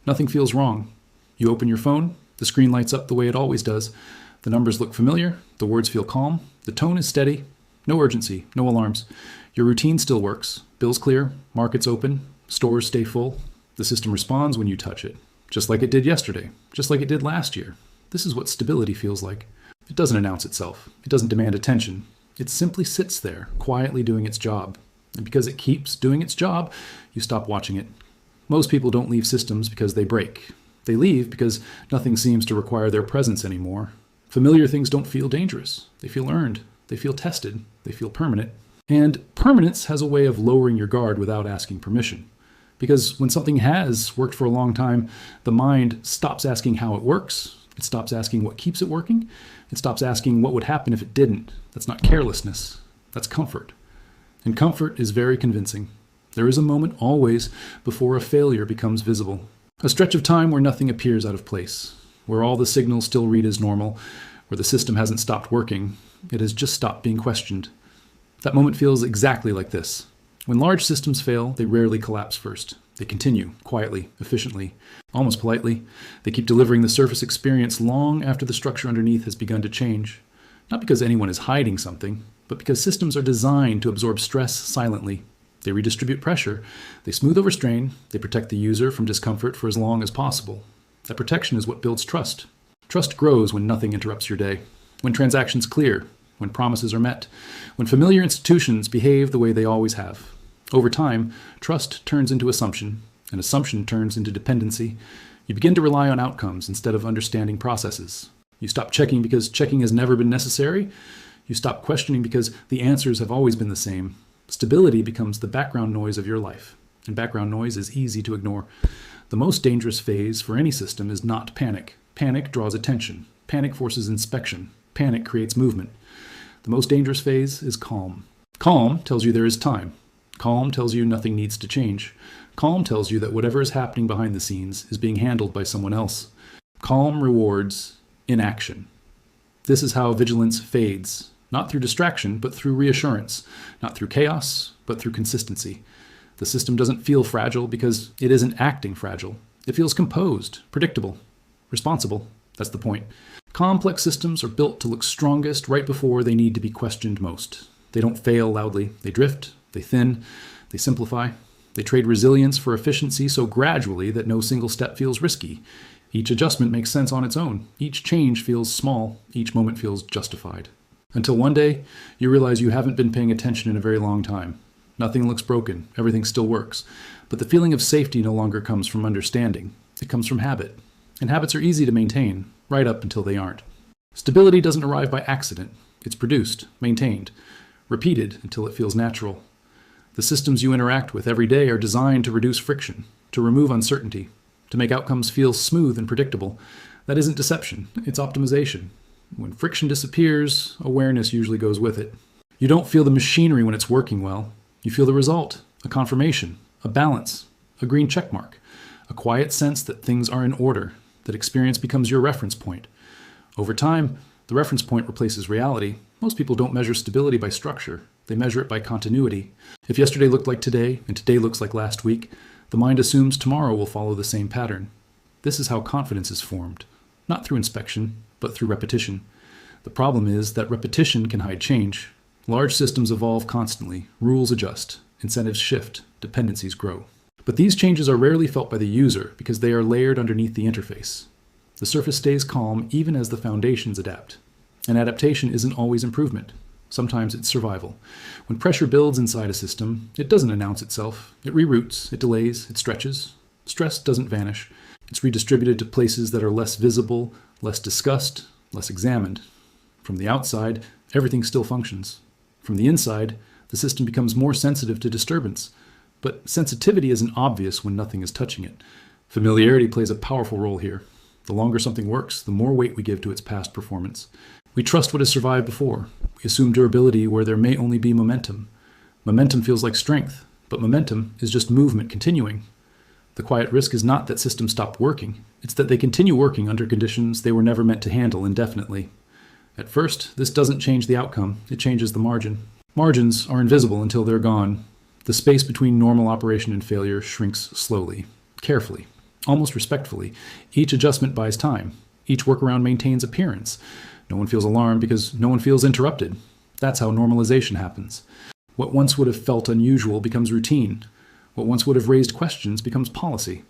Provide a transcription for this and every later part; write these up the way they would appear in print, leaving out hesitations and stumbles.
Nothing feels wrong. You open your phone, the screen lights up the way it always does. The numbers look familiar, the words feel calm, the tone is steady, no urgency, no alarms. Your routine still works, bills clear, markets open, stores stay full. The system responds when you touch it, just like it did yesterday, just like it did last year. This is what stability feels like. It doesn't announce itself. It doesn't demand attention. It simply sits there, quietly doing its job. And because it keeps doing its job, you stop watching it. Most people don't leave systems because they break. They leave because nothing seems to require their presence anymore. Familiar things don't feel dangerous. They feel earned. They feel tested. They feel permanent. And permanence has a way of lowering your guard without asking permission. Because when something has worked for a long time, the mind stops asking how it works. It stops asking what keeps it working. It stops asking what would happen if it didn't. That's not carelessness. That's comfort. And comfort is very convincing. There is a moment always before a failure becomes visible. A stretch of time where nothing appears out of place, where all the signals still read as normal, where the system hasn't stopped working. It has just stopped being questioned. That moment feels exactly like this. When large systems fail, they rarely collapse first. They continue, quietly, efficiently, almost politely. They keep delivering the surface experience long after the structure underneath has begun to change. Not because anyone is hiding something, but because systems are designed to absorb stress silently. They redistribute pressure. They smooth over strain. They protect the user from discomfort for as long as possible. That protection is what builds trust. Trust grows when nothing interrupts your day, when transactions clear, when promises are met, when familiar institutions behave the way they always have. Over time, trust turns into assumption, and assumption turns into dependency. You begin to rely on outcomes instead of understanding processes. You stop checking because checking has never been necessary. You stop questioning because the answers have always been the same. Stability becomes the background noise of your life, and background noise is easy to ignore. The most dangerous phase for any system is not panic. Panic draws attention. Panic forces inspection. Panic creates movement. The most dangerous phase is calm. Calm tells you there is time. Calm tells you nothing needs to change. Calm tells you that whatever is happening behind the scenes is being handled by someone else. Calm rewards inaction. This is how vigilance fades, not through distraction, but through reassurance, not through chaos, but through consistency. The system doesn't feel fragile because it isn't acting fragile. It feels composed, predictable, responsible. That's the point. Complex systems are built to look strongest right before they need to be questioned most. They don't fail loudly. They drift, they thin, they simplify. They trade resilience for efficiency so gradually that no single step feels risky. Each adjustment makes sense on its own. Each change feels small. Each moment feels justified. Until one day, you realize you haven't been paying attention in a very long time. Nothing looks broken. Everything still works. But the feeling of safety no longer comes from understanding. It comes from habit. And habits are easy to maintain, right up until they aren't. Stability doesn't arrive by accident. It's produced, maintained, repeated until it feels natural. The systems you interact with every day are designed to reduce friction, to remove uncertainty, to make outcomes feel smooth and predictable. That isn't deception, it's optimization. When friction disappears, awareness usually goes with it. You don't feel the machinery when it's working well. You feel the result, a confirmation, a balance, a green check mark, a quiet sense that things are in order, that experience becomes your reference point. Over time, the reference point replaces reality. Most people don't measure stability by structure. They measure it by continuity. If yesterday looked like today, and today looks like last week, the mind assumes tomorrow will follow the same pattern. This is how confidence is formed, not through inspection, but through repetition. The problem is that repetition can hide change. Large systems evolve constantly, rules adjust, incentives shift, dependencies grow. But these changes are rarely felt by the user because they are layered underneath the interface. The surface stays calm even as the foundations adapt. And adaptation isn't always improvement. Sometimes it's survival. When pressure builds inside a system, it doesn't announce itself. It reroutes, it delays, it stretches. Stress doesn't vanish. It's redistributed to places that are less visible, less discussed, less examined. From the outside, everything still functions. From the inside, the system becomes more sensitive to disturbance. But sensitivity isn't obvious when nothing is touching it. Familiarity plays a powerful role here. The longer something works, the more weight we give to its past performance. We trust what has survived before. We assume durability where there may only be momentum. Momentum feels like strength, but momentum is just movement continuing. The quiet risk is not that systems stop working. It's that they continue working under conditions they were never meant to handle indefinitely. At first, this doesn't change the outcome. It changes the margin. Margins are invisible until they're gone. The space between normal operation and failure shrinks slowly, carefully. Almost respectfully, each adjustment buys time. Each workaround maintains appearance. No one feels alarmed because no one feels interrupted. That's how normalization happens. What once would have felt unusual becomes routine. What once would have raised questions becomes policy.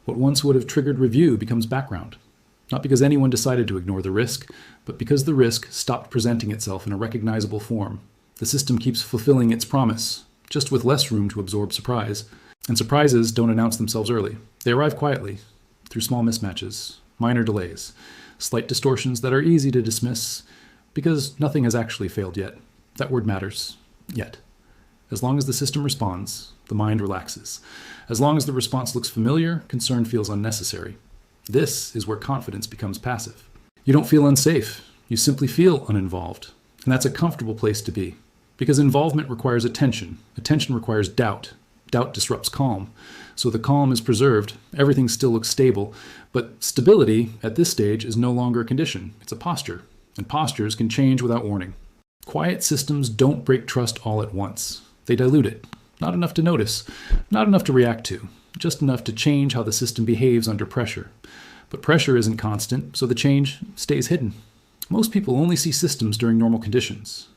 What once would have triggered review becomes background. Not because anyone decided to ignore the risk, but because the risk stopped presenting itself in a recognizable form. The system keeps fulfilling its promise, just with less room to absorb surprise. And surprises don't announce themselves early. They arrive quietly, through small mismatches, minor delays, slight distortions that are easy to dismiss, because nothing has actually failed yet. That word matters. Yet. As long as the system responds, the mind relaxes. As long as the response looks familiar, concern feels unnecessary. This is where confidence becomes passive. You don't feel unsafe. You simply feel uninvolved. And that's a comfortable place to be. Because involvement requires attention. Attention requires doubt. Doubt disrupts calm. So the calm is preserved. Everything still looks stable. But stability, at this stage, is no longer a condition. It's a posture. And postures can change without warning. Quiet systems don't break trust all at once. They dilute it. Not enough to notice. Not enough to react to. Just enough to change how the system behaves under pressure. But pressure isn't constant, so the change stays hidden. Most people only see systems during normal conditions.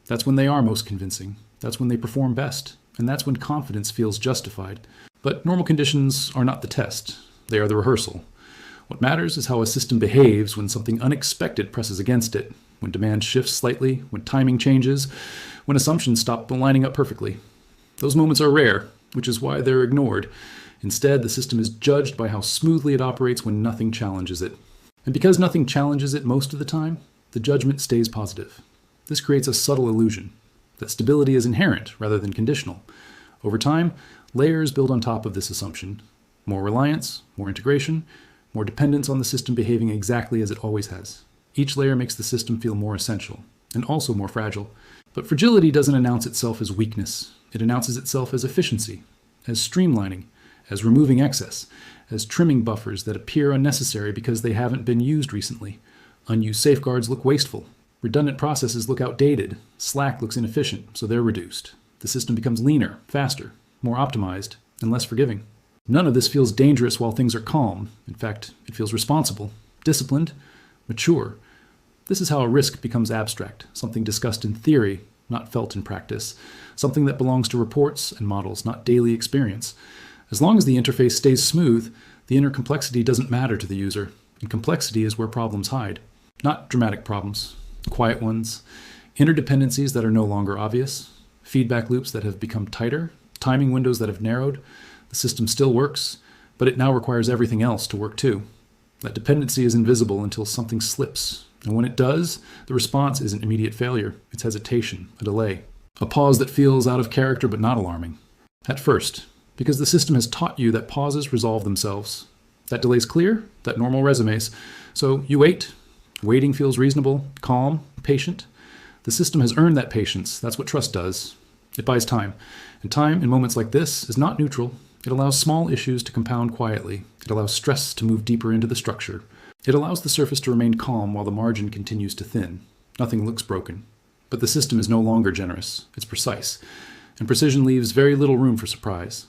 That's when they are most convincing. That's when they perform best. And that's when confidence feels justified. But normal conditions are not the test. They are the rehearsal. What matters is how a system behaves when something unexpected presses against it, when demand shifts slightly, when timing changes, when assumptions stop lining up perfectly. Those moments are rare, which is why they're ignored. Instead, the system is judged by how smoothly it operates when nothing challenges it. And because nothing challenges it most of the time, the judgment stays positive. This creates a subtle illusion that stability is inherent rather than conditional. Over time, layers build on top of this assumption. More reliance, more integration, more dependence on the system behaving exactly as it always has. Each layer makes the system feel more essential, and also more fragile. But fragility doesn't announce itself as weakness. It announces itself as efficiency, as streamlining, as removing excess, as trimming buffers that appear unnecessary because they haven't been used recently. Unused safeguards look wasteful. Redundant processes look outdated. Slack looks inefficient, so they're reduced. The system becomes leaner, faster, more optimized, and less forgiving. None of this feels dangerous while things are calm. In fact, it feels responsible, disciplined, mature. This is how a risk becomes abstract, something discussed in theory, not felt in practice, something that belongs to reports and models, not daily experience. As long as the interface stays smooth, the inner complexity doesn't matter to the user, and complexity is where problems hide. Not dramatic problems, quiet ones, interdependencies that are no longer obvious, feedback loops that have become tighter, timing windows that have narrowed. The system still works, but it now requires everything else to work too. That dependency is invisible until something slips, and when it does, the response isn't immediate failure, it's hesitation, a delay, a pause that feels out of character but not alarming. At first, because the system has taught you that pauses resolve themselves. That delay's clear, that normal resumes. So you wait. Waiting feels reasonable, calm, patient. The system has earned that patience. That's what trust does. It buys time. And time, in moments like this, is not neutral. It allows small issues to compound quietly. It allows stress to move deeper into the structure. It allows the surface to remain calm while the margin continues to thin. Nothing looks broken. But the system is no longer generous. It's precise. And precision leaves very little room for surprise.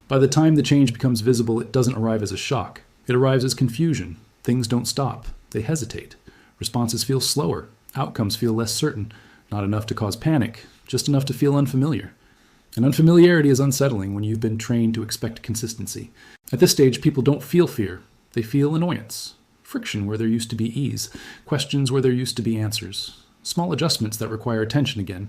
By the time the change becomes visible, it doesn't arrive as a shock. It arrives as confusion. Things don't stop. They hesitate. Responses feel slower. Outcomes feel less certain. Not enough to cause panic, just enough to feel unfamiliar. And unfamiliarity is unsettling when you've been trained to expect consistency. At this stage, people don't feel fear. They feel annoyance. Friction where there used to be ease. Questions where there used to be answers. Small adjustments that require attention again.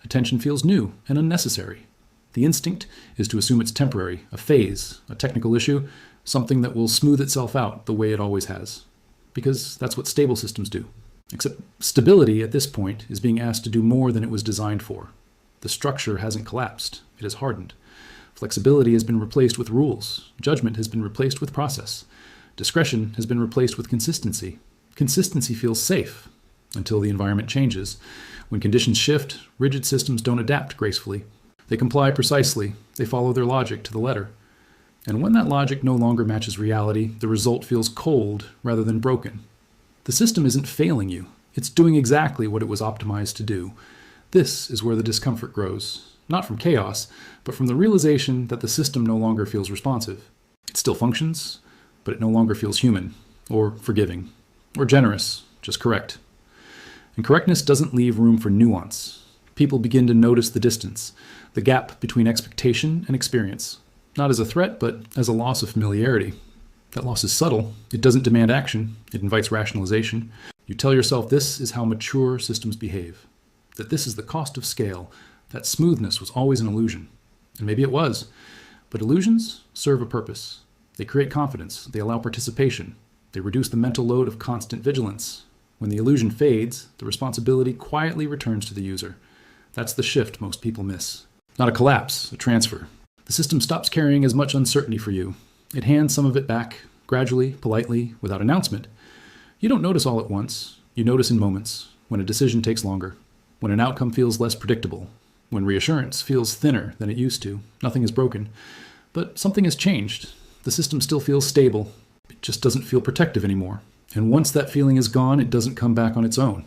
Attention feels new and unnecessary. The instinct is to assume it's temporary, a phase, a technical issue, something that will smooth itself out the way it always has. Because that's what stable systems do. Except stability at this point is being asked to do more than it was designed for. The structure hasn't collapsed. It has hardened. Flexibility has been replaced with rules. Judgment has been replaced with process. Discretion has been replaced with consistency. Consistency feels safe until the environment changes. When conditions shift, rigid systems don't adapt gracefully. They comply precisely. They follow their logic to the letter. And when that logic no longer matches reality, the result feels cold rather than broken. The system isn't failing you. It's doing exactly what it was optimized to do. This is where the discomfort grows, not from chaos, but from the realization that the system no longer feels responsive. It still functions, but it no longer feels human, or forgiving, or generous, just correct. And correctness doesn't leave room for nuance. People begin to notice the distance, the gap between expectation and experience, not as a threat, but as a loss of familiarity. That loss is subtle. It doesn't demand action. It invites rationalization. You tell yourself this is how mature systems behave, that this is the cost of scale, that smoothness was always an illusion. And maybe it was. But illusions serve a purpose. They create confidence. They allow participation. They reduce the mental load of constant vigilance. When the illusion fades, the responsibility quietly returns to the user. That's the shift most people miss. Not a collapse, a transfer. The system stops carrying as much uncertainty for you. It hands some of it back, gradually, politely, without announcement. You don't notice all at once. You notice in moments, when a decision takes longer, when an outcome feels less predictable, when reassurance feels thinner than it used to. Nothing is broken, but something has changed. The system still feels stable. It just doesn't feel protective anymore. And once that feeling is gone, it doesn't come back on its own.